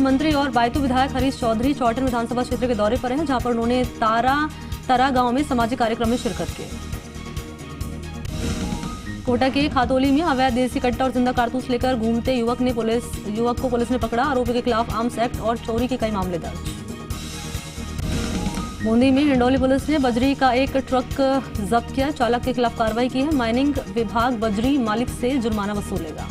मंत्री और बायतू विधायक हरीश चौधरी चौटन विधानसभा क्षेत्र के दौरे पर हैं, जहां पर उन्होंने तारा गांव में सामाजिक कार्यक्रम में शिरकत की। कोटा के खातौली में अवैध देसी कट्टा और जिंदा कारतूस लेकर घूमते युवक को पुलिस ने पकड़ा। आरोपी के खिलाफ आर्म्स एक्ट और चोरी के कई मामले दर्ज। बूंदी में हिंडौली पुलिस ने बजरी का एक ट्रक जब्त किया। चालक के खिलाफ कार्रवाई की है। माइनिंग विभाग बजरी मालिक से जुर्माना वसूलेगा।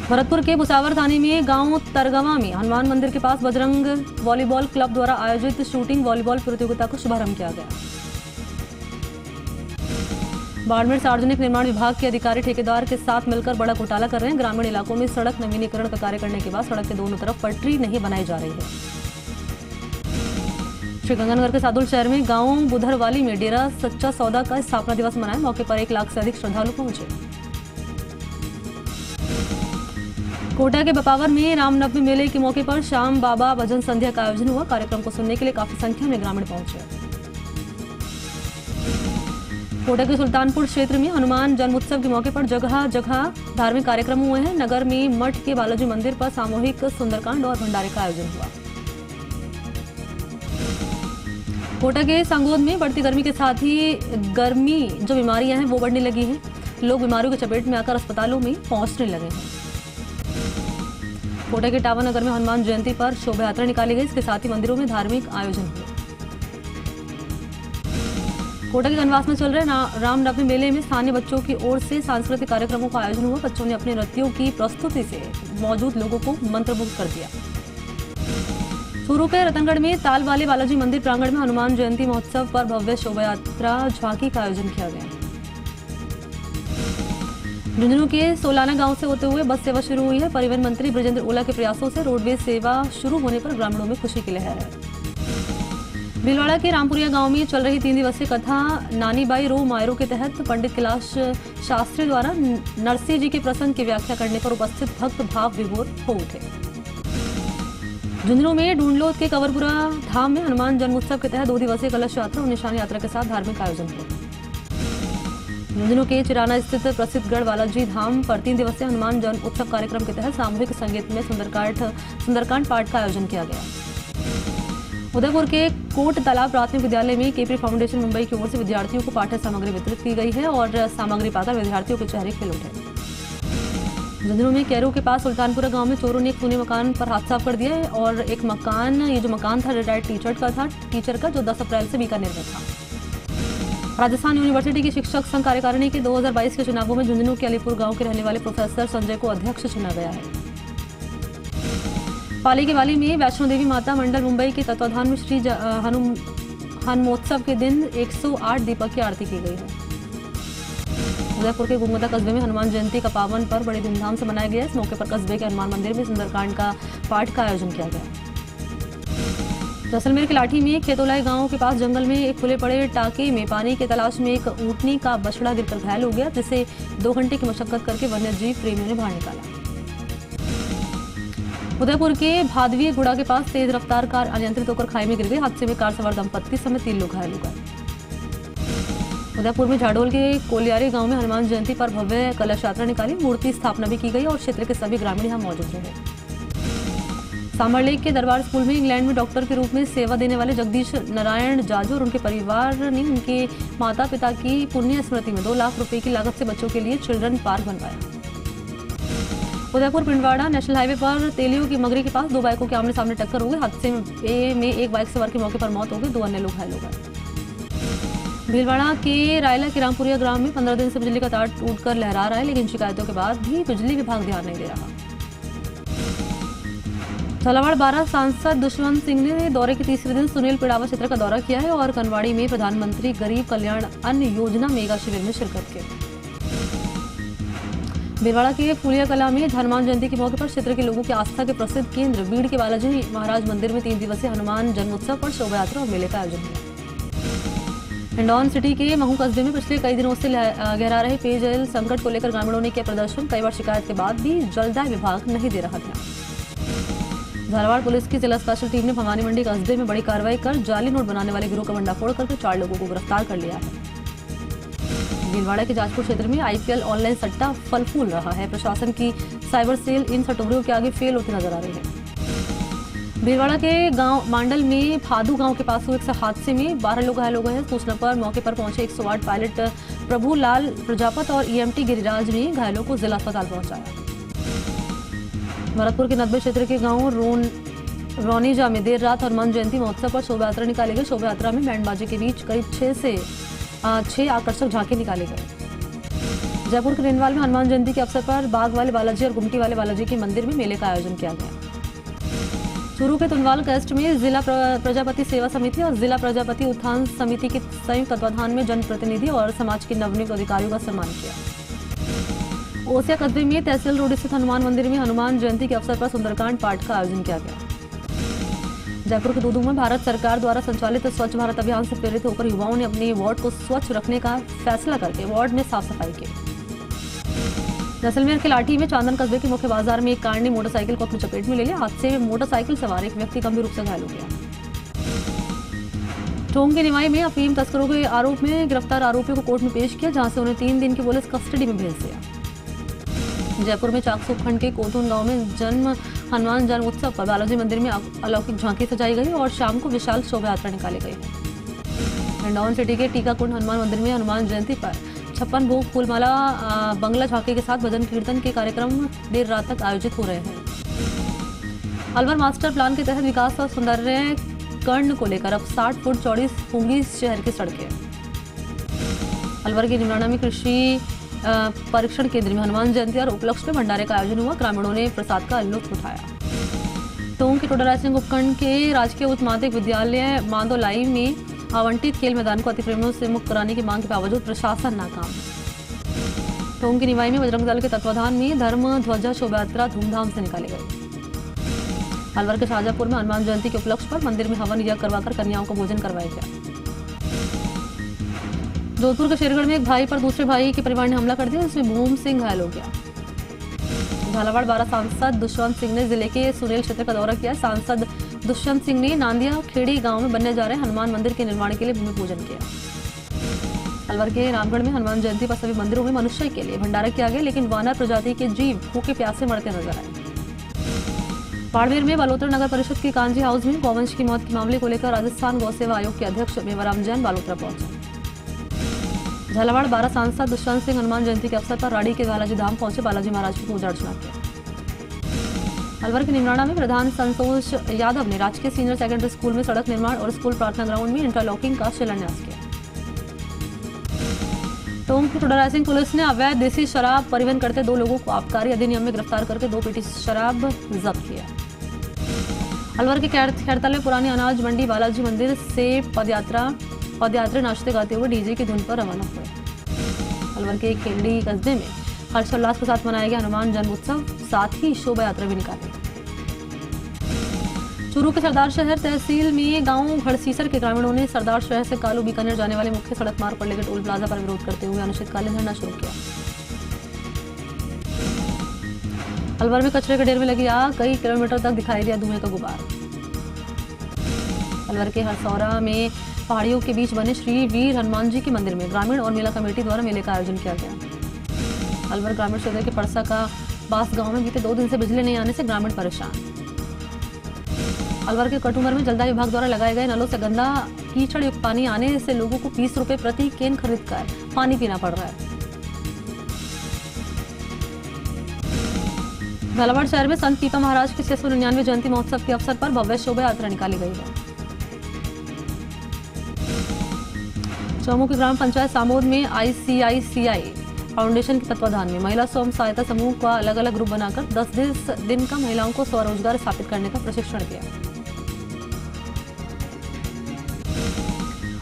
भरतपुर के भुसावर थाने में गांव तरगवा में हनुमान मंदिर के पास बजरंग वॉलीबॉल क्लब द्वारा आयोजित शूटिंग वॉलीबॉल प्रतियोगिता का शुभारंभ किया गया। बाड़मेर सार्वजनिक निर्माण विभाग के अधिकारी ठेकेदार के साथ मिलकर बड़ा घोटाला कर रहे हैं। ग्रामीण इलाकों में सड़क नवीनीकरण का कार्य करने के बाद सड़क के दोनों तरफ पटरी नहीं बनाई जा रही है। श्रीगंगानगर के सादुल शहर में गांव बुधरवाली में डेरा सच्चा सौदा का स्थापना दिवस मनाया। मौके पर 1 लाख से अधिक श्रद्धालु पहुंचे। कोटा के बपावर में रामनवमी मेले के मौके पर शाम बाबा भजन संध्या का आयोजन हुआ। कार्यक्रम को सुनने के लिए काफी संख्या में ग्रामीण पहुंचे। कोटा के सुल्तानपुर क्षेत्र में हनुमान जन्मोत्सव के मौके पर जगह जगह धार्मिक कार्यक्रम हुए हैं। नगर में मठ के बालाजी मंदिर पर सामूहिक सुंदरकांड और भंडारे का आयोजन हुआ। कोटा के सांगोद में बढ़ती गर्मी के साथ ही गर्मी जो बीमारियां हैं वो बढ़ने लगी हैं। लोग बीमारियों की चपेट में आकर अस्पतालों में पहुंचने लगे हैं। कोटा के टावर नगर में हनुमान जयंती पर शोभा यात्रा निकाली गई। इसके साथ ही मंदिरों में धार्मिक आयोजन हुए। कोटा के गनवास में चल रहे रामनवमी मेले में स्थानीय बच्चों की ओर से सांस्कृतिक कार्यक्रमों का आयोजन हुआ। बच्चों ने अपने नृत्यों की प्रस्तुति से मौजूद लोगों को मंत्रमुग्ध कर दिया। चूरू के रतनगढ़ में ताल वाले बालाजी मंदिर प्रांगण में हनुमान जयंती महोत्सव पर भव्य शोभा यात्रा झांकी का आयोजन किया गया। झुंझुनू के सोलाना गांव से होते हुए बस सेवा शुरू हुई है। परिवहन मंत्री बृजेंद्र ओला के प्रयासों से रोडवेज सेवा शुरू होने पर ग्रामीणों में खुशी की लहर है। भीलवाड़ा के रामपुरिया गांव में चल रही 3 दिवसीय कथा नानीबाई रो मायरो के तहत पंडित कैलाश शास्त्री द्वारा नरसिंह जी के प्रसंग की व्याख्या करने पर उपस्थित भक्त भाव विभोर हो उठे। झुंझुनू में ढूंढलोद के कंवरपुरा धाम में हनुमान जन्मोत्सव के तहत 2 दिवसीय कलश यात्रा और निशान यात्रा के साथ धार्मिक आयोजन हुआ। झुंझुनू के चिराना स्थित प्रसिद्ध गढ़ बालाजी धाम पर 3 दिवसीय हनुमान जन्म उत्सव कार्यक्रम के तहत सामूहिक संगीत में सुंदरकांड पाठ का आयोजन किया गया। उदयपुर के कोट तालाब प्राथमिक विद्यालय में केपी फाउंडेशन मुंबई की ओर से विद्यार्थियों को पाठ्य सामग्री वितरित की गई है और सामग्री पाकर विद्यार्थियों के चेहरे खिल उठे। झुंझुनू में कैरो के पास सुल्तानपुरा गांव में चोरों ने एक सोने मकान पर हाथ साफ कर दिया है और एक मकान था रिटायर्ड टीचर का जो 10 अप्रैल से बीकानेर में था। राजस्थान यूनिवर्सिटी की शिक्षक संघ कार्यकारिणी के 2022 के चुनावों में झुंझुनू के अलीपुर गांव के रहने वाले प्रोफेसर संजय को अध्यक्ष चुना गया है। पाली के वाली में वैष्णो देवी माता मंडल मुंबई के तत्वाधान में श्री हनुमोत्सव के दिन 108 दीपक की आरती की गई है। उदयपुर के गुमगदा कस्बे में हनुमान जयंती का पावन पर्व बड़ी धूमधाम से मनाया गया। इस मौके पर कस्बे के हनुमान मंदिर में सुंदरकांड का पाठ का आयोजन किया गया। जैसलमेर के लाठी में खेतोलाई गांव के पास जंगल में एक खुले पड़े टाके में पानी की तलाश में एक ऊंटनी का बछड़ा गिरकर घायल हो गया, जिसे 2 घंटे की मशक्कत करके वन्यजीव प्रेमियों ने बाहर निकाला। उदयपुर के भादवी गुड़ा के पास तेज रफ्तार कार अनियंत्रित होकर खाई में गिर गई। हादसे में कार सवार दंपत्ति समेत 3 लोग घायल हो गए। उदयपुर में झाडोल के कोलियारी गांव में हनुमान जयंती पर भव्य कलश यात्रा निकाली। मूर्ति स्थापना भी की गई और क्षेत्र के सभी ग्रामीण यहां मौजूद रहे। सांभर के दरबार स्कूल में इंग्लैंड में डॉक्टर के रूप में सेवा देने वाले जगदीश नारायण जाजू और उनके परिवार ने उनके माता पिता की पुण्य स्मृति में 2 लाख रुपए की लागत से बच्चों के लिए चिल्ड्रन पार्क बनवाया। उदयपुर पिंडवाड़ा नेशनल हाईवे पर तेलियों की मगरी के पास 2 बाइकों के आमने सामने टक्कर हो गई। हादसे में एक बाइक सवार की मौके पर मौत हो गई, 2 अन्य लोग घायल हो गए। भीलवाड़ा के रायला के रामपुरिया ग्राम में 15 दिन से बिजली का तार टूटकर लहरा रहा है, लेकिन शिकायतों के बाद भी बिजली विभाग ध्यान नहीं दे रहा। झालावाड़ 12 सांसद दुष्यंत सिंह ने दौरे के तीसरे दिन सुनील पिड़ावा क्षेत्र का दौरा किया है और कनवाड़ी में प्रधानमंत्री गरीब कल्याण अन्न योजना मेगा शिविर में शिरकत की। भीलवाड़ा के फूलिया कला में हनुमान जयंती के मौके पर क्षेत्र के लोगों की आस्था के प्रसिद्ध केंद्र बीड़ के बालाजी महाराज मंदिर में 3 दिवसीय हनुमान जन्मोत्सव पर शोभा यात्रा और मेले का आयोजन हुआ। हिंडौन सिटी के महू कस्बे में पिछले कई दिनों से गहरा रहे पेयजल संकट को लेकर ग्रामीणों ने किया प्रदर्शन। कई बार शिकायत के बाद भी जलदाय विभाग नहीं दे रहा था। झालावाड़ पुलिस की जिला स्पेशल टीम ने भवानी मंडी कस्बे में बड़ी कार्रवाई कर जाली नोट बनाने वाले गिरोह का भंडाफोड़ करके 4 लोगों को गिरफ्तार कर लिया है। भीलवाड़ा के जाजपुर क्षेत्र में IPL ऑनलाइन सट्टा फल फूल रहा है। प्रशासन की साइबर सेल इन सटोरियों के आगे फेल होती नजर आ रही है। भीलवाड़ा के गांव मांडल में फादू गांव के पास हुए एक हादसे में 12 लोग घायल हो गए हैं। सूचना पर मौके पर पहुंचे 108 पायलट प्रभुलाल प्रजापत और ईएमटी गिरिराज ने घायलों को जिला अस्पताल पहुंचाया। भरतपुर के नदबे क्षेत्र के गांव रौनीजा में देर रात हनुमान जयंती महोत्सव पर शोभा यात्रा निकाली गई। शोभा यात्रा में बैंडबाजी के बीच करीब 6 से 6 आकर्षक झांकी निकाले गए। जयपुर के रेनवाल में हनुमान जयंती के अवसर पर बाग वाले बालाजी और गुमटी वाले बालाजी के मंदिर में मेले का आयोजन किया गया। चूरू के तुनवाल कैस्ट में जिला प्रजापति सेवा समिति और जिला प्रजापति उत्थान समिति के संयुक्त तत्वाधान में जनप्रतिनिधि और समाज के नवनियुक्त अधिकारियों का सम्मान किया। ओसिया कस्बे में तहसील रोड स्थित हनुमान मंदिर में हनुमान जयंती के अवसर पर सुंदरकांड पाठ का आयोजन किया गया। जयपुर के दूदू में भारत सरकार द्वारा संचालित स्वच्छ भारत अभियान से प्रेरित होकर युवाओं ने अपने वार्ड को स्वच्छ रखने का फैसला करके वार्ड में साफ सफाई की। जैसलमेर के लाठी में चांदन कस्बे के मुख्य बाजार में एक कार ने मोटरसाइकिल को अपनी चपेट में ले लिया। हादसे में मोटरसाइकिल सवार एक व्यक्ति गंभीर रूप से घायल हो गया। टोंक के निवाई में अफीम तस्करों के आरोप में गिरफ्तार आरोपियों को कोर्ट में पेश किया, जहां से उन्हें 3 दिन की पुलिस कस्टडी में भेज दिया। जयपुर में चाकसू खंड के कोतून गांव में हनुमान जन्म उत्सव पर बालाजी मंदिर में अलौकिक झांकी सजाई गई और शाम को विशाल शोभा यात्रा निकाली गई। हिंडौन सिटी के टीकाकुंड हनुमान मंदिर में हनुमान जयंती पर 56 भोग फूलमाला बंगला झांकी के साथ भजन कीर्तन के कार्यक्रम देर रात तक आयोजित हो रहे हैं। अलवर मास्टर प्लान के तहत विकास और सौंदर्यीकरण को लेकर अब 60 फुट चौड़ी होंगी शहर की सड़कें। अलवर के निमराना में कृषि परीक्षण केंद्र में हनुमान जयंती और उपलक्ष्य में भंडारे का आयोजन हुआ। ग्रामीणों ने प्रसाद का लुत्फ उठाया। टोंक के टोडा रायसिंह उपखंड के राजकीय उच्च माध्यमिक विद्यालय मांदोलाई में आवंटित खेल मैदान को अतिक्रमणों से मुक्त कराने की मांग के बावजूद प्रशासन नाकाम है। टोंक की निवाई में बजरंग दल के तत्वाधान में धर्म ध्वजा शोभा यात्रा धूमधाम से निकाली गई। अलवर के शाहजहांपुर में हनुमान जयंती के उपलक्ष्य पर मंदिर में हवन यज्ञ करवाकर कन्याओं को भोजन करवाया गया। जोधपुर के शेरगढ़ में एक भाई पर दूसरे भाई के परिवार ने हमला कर दिया, जिसमें भूम सिंह घायल हो गया। झालावाड़ 12 सांसद दुष्यंत सिंह ने जिले के सुरेल क्षेत्र का दौरा किया। सांसद दुष्यंत सिंह ने नांदिया खेड़ी गांव में बनने जा रहे हनुमान मंदिर के निर्माण के लिए भूमि पूजन किया। अलवर के रामगढ़ में हनुमान जयंती पर सभी मंदिरों में मनुष्य के लिए भंडारा किया गया, लेकिन वानर प्रजाति के जीव भूखे प्यासे मरते नजर आए। बाड़मेर में बालोतरा नगर परिषद की कांजी हाउस में गौवंश की मौत के मामले को लेकर राजस्थान गौ सेवा आयोग के अध्यक्ष मेवाराम जैन बालोतरा पहुंचे। झालावाड़ 12 सांसद दुष्यंत सिंह हनुमान जयंती के अवसर पर राड़ी के बालाजी धाम पहुंचे। बालाजी महाराज की पूजा अर्चना की। अलवर के निमराना में प्रधान संतोष यादव ने राजकीय सीनियर सेकेंडरी स्कूल में सड़क निर्माण और स्कूल प्रार्थना ग्राउंड में इंटरलॉकिंग का शिलान्यास किया। टोंक की टोडा रायसिंह पुलिस ने अवैध देसी शराब परिवहन करते 2 लोगों को आबकारी अधिनियम में गिरफ्तार करके 2 पेटी शराब जब्त किया। अलवर के खैरतल में पुरानी अनाज मंडी बालाजी मंदिर से पदयात्री नाचते गाते हुए डीजे की धुन पर रवाना हुए। अलवर के खेलड़ी कस्बे में हर्षोल्लास के साथ मनाया गया हनुमान जन्म उत्सव, साथ ही शोभा यात्रा भी निकाली। चूरू के सरदार शहर तहसील में गांव घड़सीसर के ग्रामीणों ने सरदार शहर से कालू बीकानेर जाने वाले मुख्य सड़क मार्ग पर लगे टोल प्लाजा पर विरोध करते हुए अनिश्चितकालीन धरना शुरू किया। अलवर में कचरे के ढेर में लगी आग, कई किलोमीटर तक दिखाई दिया धुएं का गुबार। अलवर के हरसौरा में पहाड़ियों के बीच बने श्री वीर हनुमान जी के मंदिर में ग्रामीण और मेला कमेटी द्वारा मेले का आयोजन किया गया। अलवर ग्रामीण क्षेत्र के परसा का बास गांव में बीते 2 दिन से बिजली नहीं आने से ग्रामीण परेशान। अलवर के कटुमर में जलदाय विभाग द्वारा लगाए गए नलों से गंदा कीचड़ युक्त पानी आने से लोगों को 20 रुपए प्रति केन खरीदकर पानी पीना पड़ रहा है। झालावाड़ शहर में संत पीपा महाराज के 699वें जयंती महोत्सव के अवसर पर भव्य शोभा यात्रा निकाली गई है। चौमू की ग्राम पंचायत सामोद में ICICI फाउंडेशन के तत्वाधान में महिला स्वयं सहायता समूह का अलग अलग ग्रुप बनाकर 10 दिन का महिलाओं को स्वरोजगार स्थापित करने का प्रशिक्षण दिया।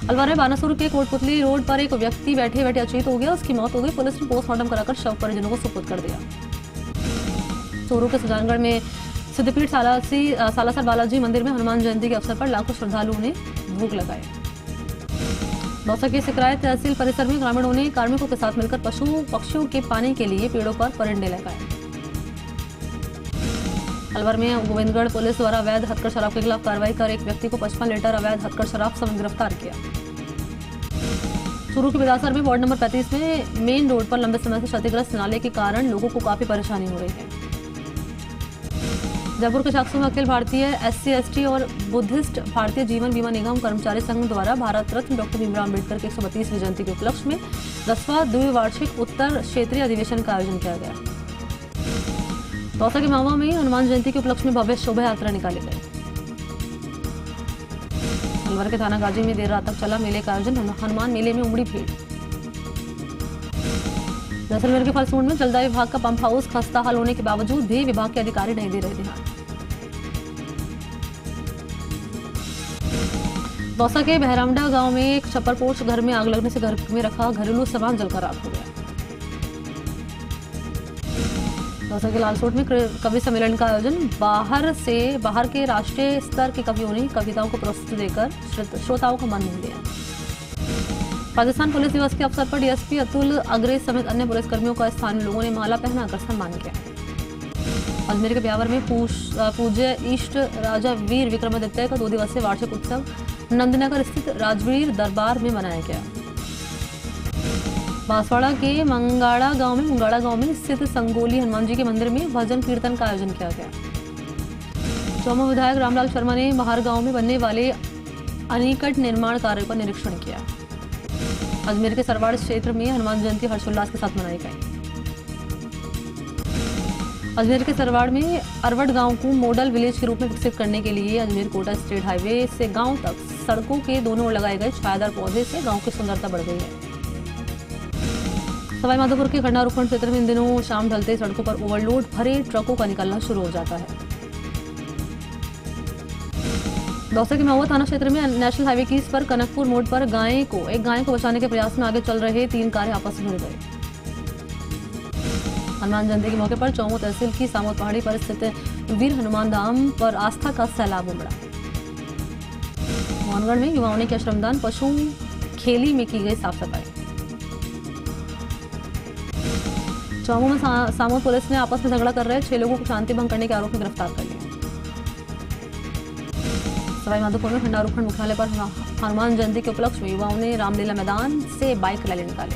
अलवर में बानासुर के कोटपुतली रोड पर एक व्यक्ति बैठे बैठे अचेत हो गया, उसकी मौत हो गई। पुलिस ने पोस्टमार्टम कराकर शव परिजनों को सुपुर्द कर दिया। चोरू के सुजानगढ़ में सिद्धपीठ सालासर बालाजी मंदिर में हनुमान जयंती के अवसर पर लाखों श्रद्धालुओं ने भोग लगाए। दौसा के सिकराय तहसील परिसर में ग्रामीणों ने कार्मिकों के साथ मिलकर पशु पक्षियों के पानी के लिए पेड़ों पर परिंदे लगाए। अलवर में गोविंदगढ़ पुलिस द्वारा अवैध हथकड़ शराब के खिलाफ कार्रवाई कर एक व्यक्ति को 55 लीटर अवैध हथकड़ शराब समेत गिरफ्तार किया। चूरू के बिदासर में वार्ड नंबर 35 में मेन रोड पर लंबे समय से क्षतिग्रस्त नाले के कारण लोगों को काफी परेशानी हो रही है। जयपुर के शाखसू में अखिल भारतीय SC ST और बुद्धिस्ट भारतीय जीवन बीमा निगम कर्मचारी संघ द्वारा भारत रत्न डॉक्टर भीमराव अम्बेडकर की 132वीं जयंती के उपलक्ष्य में 10वां द्विवार्षिक उत्तर क्षेत्रीय अधिवेशन का आयोजन किया गया। दौसा के मावा में हनुमान जयंती के उपलक्ष्य में भव्य शोभा यात्रा निकाली गई। अलवर के थाना गाजी में देर रात तक चला मेले का आयोजन। हनुमान मेले में उमड़ी भीड़। जैसलमेर के फलसूंड में जलदाय विभाग का पंप हाउस खस्ता हाल होने के बावजूद भी विभाग के अधिकारी नहीं दे रहे ध्यान। दौसा के बहरामडा गांव में एक छप्परपोश घर में आग लगने से घर में रखा घरेलू सामान जलकर राख हो गया। दौसा के लालसोट में कवि सम्मेलन का आयोजन। बाहर के राष्ट्रीय स्तर के कवियों ने कविताओं को प्रस्तुति देकर श्रोताओं का मन मोह लिया। राजस्थान पुलिस दिवस के अवसर पर DSP अतुल अग्रेज समेत अन्य पुलिसकर्मियों का स्थानीय लोगों ने माला पहनाकर सम्मान किया। अजमेर के ब्यावर में पूज्य इष्ट राजा वीर विक्रमादित्य का 2 दिवसीय वार्षिक उत्सव नंदनगर स्थित राजवीर दरबार में मनाया गया। बांसवाड़ा के मुंगाड़ा गांव में स्थित संगोली हनुमान जी के मंदिर में भजन कीर्तन का आयोजन किया गया। चौमो विधायक रामलाल शर्मा ने महार गांव में बनने वाले अनिकट निर्माण कार्य का निरीक्षण किया। अजमेर के सरवाड़ क्षेत्र में हनुमान जयंती हर्षोल्लास के साथ मनाई गई। अजमेर के सरवाड़ में अरवट गांव को मॉडल विलेज के रूप में विकसित करने के लिए अजमेर कोटा स्टेट हाईवे से गांव तक सड़कों के दोनों ओर लगाए गए छायादार पौधे से गांव की सुंदरता बढ़ गई है। सवाईमाधोपुर के खंडा उपखंड क्षेत्र में इन दिनों शाम ढलते सड़कों पर ओवरलोड भरे ट्रकों का निकलना शुरू हो जाता है। दौसा के महुआ थाना क्षेत्र में नेशनल हाईवे की पर कनकपुर मोड़ पर एक गाय को बचाने के प्रयास में आगे चल रहे 3 कारें आपस में भिड़ गई। हनुमान जयंती के मौके पर चौमो तहसील की सामोद पहाड़ी पर स्थित वीर हनुमान धाम पर आस्था का सैलाब उमड़ा। मोहनगढ़ में युवाओं ने किया श्रमदान। पशु खेली में की गई साफ सफाई। चौमो में सामोद पुलिस ने आपस में झगड़ा कर रहे 6 लोगों को शांति भंग करने के आरोप में गिरफ्तार कर लिया। सवाईमाधोपुर में खंडा उपखंड मुख्यालय पर हनुमान जयंती के उपलक्ष्य में युवाओं ने रामलीला मैदान से बाइक रैली निकाली।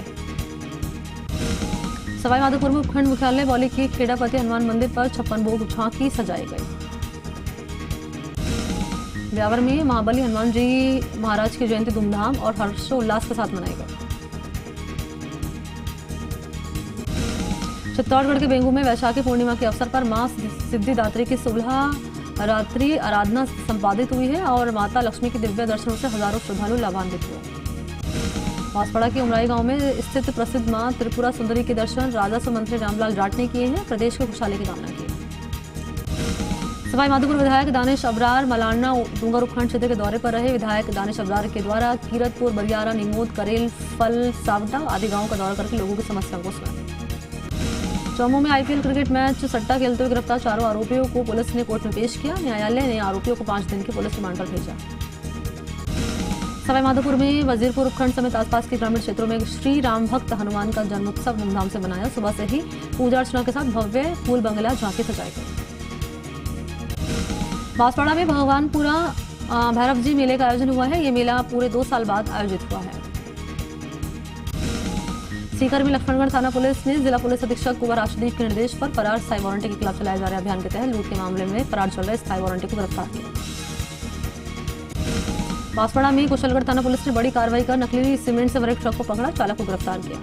सवाईमाधोपुर में उपखंड मुख्यालय बौली के खेड़ापति हनुमान मंदिर पर 56 भोग झांकी सजाई गई। ब्यावर में महाबली हनुमान जी महाराज की जयंती धूमधाम और हर्षोल्लास के साथ मनाई गई। चित्तौड़गढ़ के बेंगू में वैशाखी पूर्णिमा के अवसर पर मां सिद्धिदात्री की 16 रात्रि आराधना संपादित हुई है और माता लक्ष्मी के दिव्य दर्शनों से हजारों श्रद्धालु लाभान्वित हुए। बांसवाड़ा के उमराई गांव में स्थित प्रसिद्ध मां त्रिपुरा सुंदरी के दर्शन राजस्व मंत्री रामलाल जाट ने किए हैं। प्रदेश की खुशहाली की कामना की। सवाईमाधोपुर विधायक दानिश अबरार मलारना डूंगर उपखंड क्षेत्र के दौरे पर रहे। विधायक दानिश अबरार के द्वारा कीरतपुर, बरियारा, निमोद, करेल, फल, सावटा आदि गाँव का दौरा करके लोगों की समस्याओं को सुना। चौमो में IPL क्रिकेट मैच सट्टा खेलते हुए गिरफ्तार 4 आरोपियों को पुलिस ने कोर्ट में पेश किया। न्यायालय ने आरोपियों को 5 दिन की पुलिस रिमांड पर भेजा। सवाईमाधोपुर में वजीरपुर उपखंड समेत आसपास के ग्रामीण क्षेत्रों में श्री राम भक्त हनुमान का जन्मोत्सव धूमधाम से मनाया। सुबह से ही पूजा अर्चना के साथ भव्य फूल बंगला झांकी सजाई गई। बांसवाड़ा में भगवानपुरा भैरव जी मेले का आयोजन हुआ है। ये मेला पूरे 2 साल बाद आयोजित हुआ है। सीकर में लक्ष्मणगढ़ थाना पुलिस ने जिला पुलिस अधीक्षक कुंवर आशुदीप के निर्देश पर फरार स्थायी वारंटी के खिलाफ चलाए जा रहे अभियान के तहत लूट के मामले में फरार चल रहे स्थायी वारंटी को गिरफ्तार किया। बांसवाड़ा में कुशलगढ़ थाना पुलिस ने बड़ी कार्रवाई कर नकली सीमेंट से भरे ट्रक को पकड़ा, चालक को गिरफ्तार किया।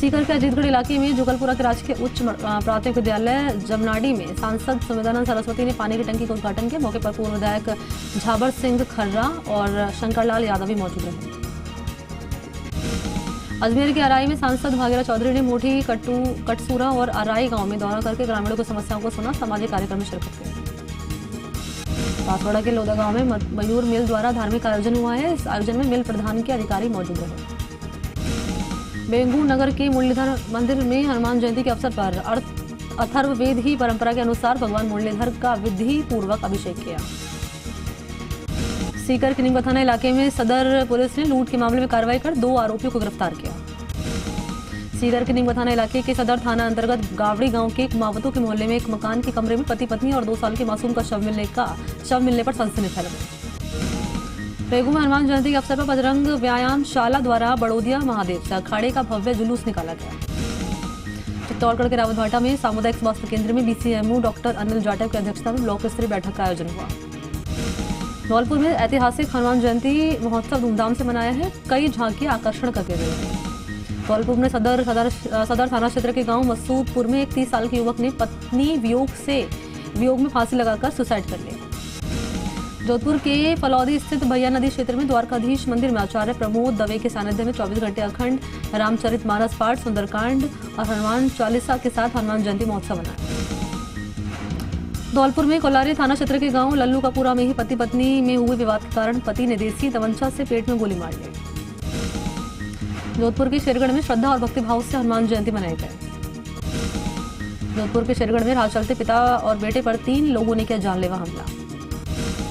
सीकर के अजीतगढ़ इलाके में जुगलपुरा के राजकीय उच्च प्राथमिक विद्यालय जमनाडी में सांसद सुमित्रानंद सरस्वती ने पानी की टंकी का उद्घाटन किया। मौके पर पूर्व विधायक झाबर सिंह खर्रा और शंकरलाल यादव भी मौजूद रहे। अजमेर के अराई में सांसद भागीरथ चौधरी ने मोठी, कटसूरा और अराई गांव में दौरा करके ग्रामीणों की समस्याओं को सुना। सामाजिक कार्यक्रम में शिरकत की। बांसवाड़ा के लोधा गांव में मयूर मिल द्वारा धार्मिक आयोजन हुआ है। इस आयोजन में मिल प्रधान के अधिकारी मौजूद रहे। बेंगू नगर के मुरलीधर मंदिर में हनुमान जयंती के अवसर पर अथर्ववेद ही परंपरा के अनुसार भगवान मुरलीधर का विधि पूर्वक अभिषेक किया। सीकर के नीमका थाना इलाके में सदर पुलिस ने लूट के मामले में कार्रवाई कर 2 आरोपियों को गिरफ्तार किया। सीकर के नीमका थाना इलाके के सदर थाना अंतर्गत गावड़ी गांव के कुमावतों के मोहल्ले में एक मकान के कमरे में पति पत्नी और 2 साल के मासूम का शव मिलने पर सनसनी फैल गई। बेगू में हनुमान जयंती के अवसर पर बजरंग व्यायाम शाला द्वारा बड़ोदिया महादेव से अखाड़े का भव्य जुलूस निकाला गया। चित्तौड़गढ़ के रावतभाटा में सामुदायिक स्वास्थ्य केंद्र में बीसीएमओ डॉक्टर अनिल जाटव की अध्यक्षता में ब्लॉक स्तरीय बैठक का आयोजन हुआ। धौलपुर में ऐतिहासिक हनुमान जयंती महोत्सव धूमधाम से मनाया है। कई झांकियां आकर्षण का केंद्र है। धौलपुर में सदर थाना क्षेत्र के गांव मसूदपुर में एक 30 साल के युवक ने पत्नी वियोग में फांसी लगाकर सुसाइड कर लिया। जोधपुर के फलौदी स्थित भैया नदी क्षेत्र में द्वारकाधीश मंदिर में आचार्य प्रमोद दवे के सानिध्य में 24 घंटे अखंड रामचरितमानस पाठ, सुंदरकांड और हनुमान चालीसा के साथ हनुमान जयंती महोत्सव मनाया। धौलपुर में कोलारी थाना क्षेत्र के गांव लल्लूकापुरा में ही पति पत्नी में हुए विवाद के कारण पति ने देसी तमंचा से पेट में गोली मार ली। जोधपुर के शेरगढ़ में श्रद्धा और भक्तिभाव से हनुमान जयंती मनाई गई। जोधपुर के शेरगढ़ में राह चलते पिता और बेटे पर 3 लोगों ने किया जानलेवा हमला।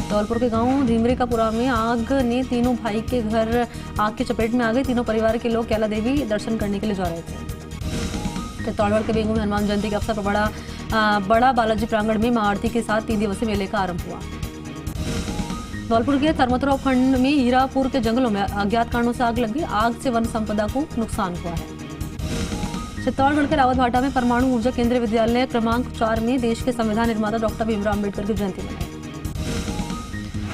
धौलपुर के गांव धीमरेकापुरा में आग ने तीनों भाई के घर आग की चपेट में आ गई। तीनों परिवार के लोग कैला देवी दर्शन करने के लिए जा रहे थे। चित्तौड़गढ़ के बेंगू में हनुमान जयंती के अवसर पर बड़ा बालाजी प्रांगण में महाआरती के साथ 3 दिवसीय मेले का आरंभ हुआ। धौलपुर के थर्मोत्रा उपखंड में हीरापुर के जंगलों में अज्ञात कारणों से आग लग गई। आग से वन संपदा को नुकसान हुआ है। चित्तौड़गढ़ के रावतभाटा में परमाणु ऊर्जा केंद्रीय विद्यालय क्रमांक 4 में देश के संविधान निर्माता डॉक्टर भीमराव अम्बेडकर की जयंती मनाई।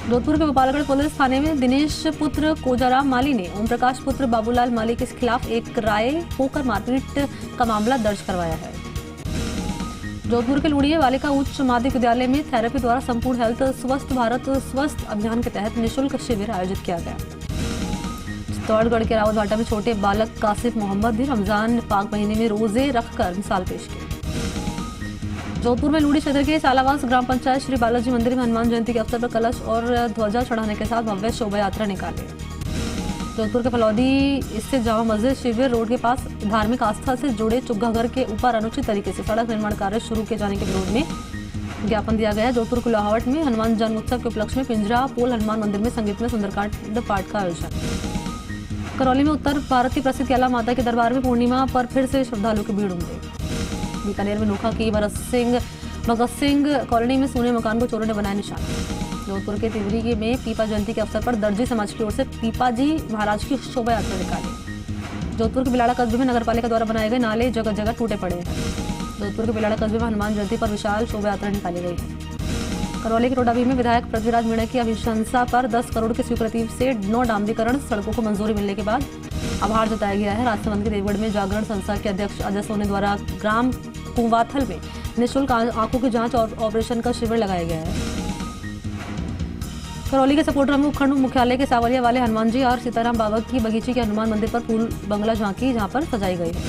जोधपुर के गोपालगढ़ पुलिस थाने में दिनेश पुत्र कोजाराम माली ने ओम प्रकाश पुत्र बाबूलाल माली के खिलाफ एक राय होकर मारपीट का मामला दर्ज करवाया है। जोधपुर के लुड़िया बालिका उच्च माध्यमिक विद्यालय में थेरेपी द्वारा संपूर्ण हेल्थ स्वस्थ भारत स्वस्थ अभियान के तहत निःशुल्क शिविर आयोजित किया गया। चित्तौड़गढ़ के रावतभाटा में छोटे बालक कासिफ मोहम्मद ने रमजान पाक महीने में रोजे रखकर मिसाल पेश की। जोधपुर में लूड़ी क्षेत्र के सालावास ग्राम पंचायत श्री बालाजी मंदिर में हनुमान जयंती के अवसर पर कलश और ध्वजा चढ़ाने के साथ भव्य शोभा यात्रा निकाली। जोधपुर के फलौदी स्थित जामा मस्जिद शिविर रोड के पास धार्मिक आस्था से जुड़े चुग्गाघर के ऊपर अनुचित तरीके से सड़क निर्माण कार्य शुरू किए जाने के विरोध में ज्ञापन दिया गया। जोधपुर के लोहावट में हनुमान जन्मोत्सव के उपलक्ष्य में पिंजरा पोल हनुमान मंदिर में संगीत में सुंदरकांड पाठ का आयोजन। करौली में उत्तर भारत की प्रसिद्ध कैला माता के दरबार में पूर्णिमा पर फिर से श्रद्धालुओं की भीड़ उमड़ी। बीकानेर में नोखा की भगत सिंह कॉलोनी में सोने मकान को चोरों ने बनाया निशाना। जोधपुर के तिवरी में पीपा जयंती के अवसर पर दर्जी समाज की ओर से पीपाजी महाराज की शोभा यात्रा निकाली। जोधपुर के बिलाड़ा कस्बे में नगरपालिका द्वारा बनाए गए नाले जगह जगह टूटे पड़े हैं। जोधपुर के बिलाड़ा कस्बे में हनुमान जयंती पर विशाल शोभा यात्रा निकाली गई है। करौली के टोडाभी में विधायक पृथ्वीराज मीणा की अभिशंसा पर 10 करोड़ की स्वीकृति से 9 डामरीकरण सड़कों को मंजूरी मिलने के बाद आभार जताया गया है। राजसमंद के देवगढ़ में जागरण संस्था के अध्यक्ष अजय सोनी द्वारा ग्राम कुंवाथल में निःशुल्क आंखों की जांच और ऑपरेशन का शिविर लगाया गया है। करौली के सपोटरा में उपखंड मुख्यालय के सावरिया वाले हनुमान जी और सीताराम बाबा की बगीचे के हनुमान मंदिर पर फूल बंगला झांकी जहां पर सजाई गई है।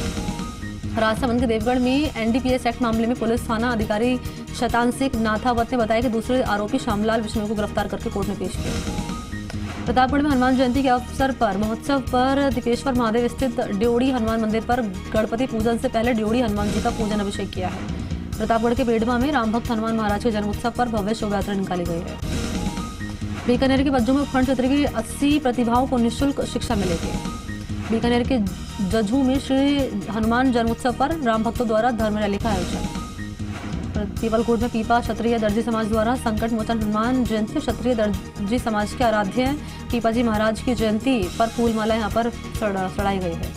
राजसमंद के देवगढ़ में एनडीपीएस एक्ट मामले में पुलिस थाना अधिकारी शैतान सिंह नाथावत ने बताया कि दूसरे आरोपी श्यामलाल बिश्नोई को गिरफ्तार करके कोर्ट में पेश किया। प्रतापगढ़ में हनुमान जयंती के अवसर पर महोत्सव पर दीपेश्वर महादेव स्थित ड्योढ़ी हनुमान मंदिर पर गणपति पूजन से पहले ड्योढ़ी हनुमान जी का पूजन अभिषेक किया है। प्रतापगढ़ के बेडवा में राम भक्त हनुमान महाराज के जन्मोत्सव पर भव्य शोभा यात्रा निकाली गई है। बीकानेर के बज्जू में उपखंड क्षेत्र की 80 प्रतिभाओं को निःशुल्क शिक्षा मिलेगी। बीकानेर के जज्जू में श्री हनुमान जन्मोत्सव पर राम भक्तों द्वारा धर्म रैली का आयोजन। पीपलकोट में पीपा क्षत्रिय दर्जी समाज द्वारा संकट मोचन हनुमान जयंती क्षत्रिय दर्जी समाज के आराध्य पीपाजी महाराज की जयंती पर फूलमाला यहाँ पर चढ़ाई गई है।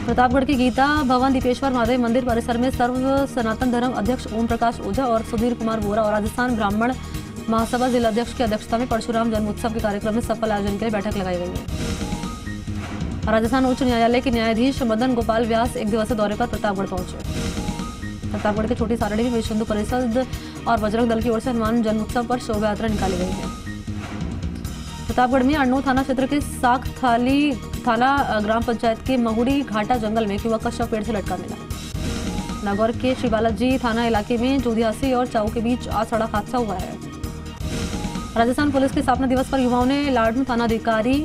प्रतापगढ़ के गीता भवन दीपेश्वर महादेव मंदिर परिसर में सर्व सनातन धर्म अध्यक्ष ओम प्रकाश ओझा और सुधीर कुमार बोरा और राजस्थान ब्राह्मण महासभा जिला अध्यक्ष की अध्यक्षता में परशुराम जन्मोत्सव के कार्यक्रम में सफल आयोजन के लिए बैठक लगाई गई है। राजस्थान उच्च न्यायालय के न्यायाधीश मदन गोपाल व्यास 1 दिवसीय दौरे पर प्रतापगढ़ पहुंचे। प्रतापगढ़ के छोटी सारणी में विश्व हिंदू परिषद और बजरंग दल की ओर से हनुमान जन्मोत्सव पर शोभा यात्रा निकाली गई है। प्रतापगढ़ में अरनोद थाना क्षेत्र के साख थाला ग्राम पंचायत के महुड़ी घाटा जंगल में एक युवक का शव पेड़ से लटका मिला। नागौर के श्री बालाजी थाना इलाके में जोधियासी और चाऊ के बीच आज सड़क हादसा हुआ है। राजस्थान पुलिस के स्थापना दिवस पर युवाओं ने लाडनू थानाधिकारी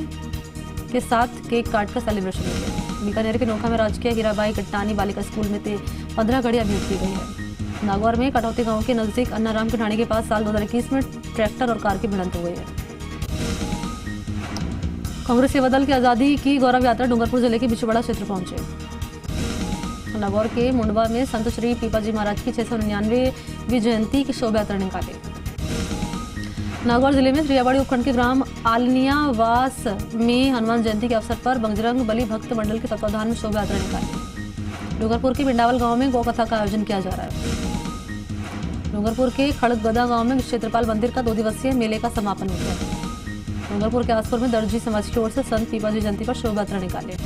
के साथ केक काट कर सेलिब्रेशन किया। बीकानेर के नोखा में राजकीय हीराबाई कट्टानी बालिका स्कूल में 15 घड़ियां भेंट की गई है। नागौर में कटौती गांव के नजदीक अन्नाराम के ढाणी के पास साल 2021 में ट्रैक्टर और कार की भिड़ंत हो गई है। कांग्रेस सेवा दल की आजादी की गौरव यात्रा डूंगरपुर जिले के बिछुवाड़ा क्षेत्र पहुंचे। नागौर के मुंडवा में संत श्री पीपाजी महाराज की 699वीं जयंती की शोभा यात्रा निकाली। नागौर जिले में त्रियाबाड़ी उपखंड के ग्राम आलनियावास में हनुमान जयंती के अवसर पर बंजरंग बली भक्त मंडल के तत्वाधान में शोभा यात्रा निकाली। डूंगरपुर के पिंडावल गांव में गौ कथा का आयोजन किया जा रहा है। डूंगरपुर के खड़गगदा गांव में क्षेत्रपाल मंदिर का 2 दिवसीय मेले का समापन हो गया। डूंगरपुर के आसपुर में दर्जी समाज की ओर से संत पीपाजी जयंती पर शोभा यात्रा निकाले।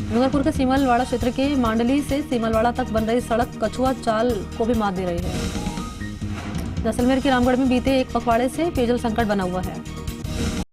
डूंगरपुर के सीमलवाड़ा क्षेत्र के मांडली से सीमलवाड़ा तक बन रही सड़क कछुआ चाल को भी मात दे रही है। जैसलमेर के रामगढ़ में बीते एक पखवाड़े से पेयजल संकट बना हुआ है।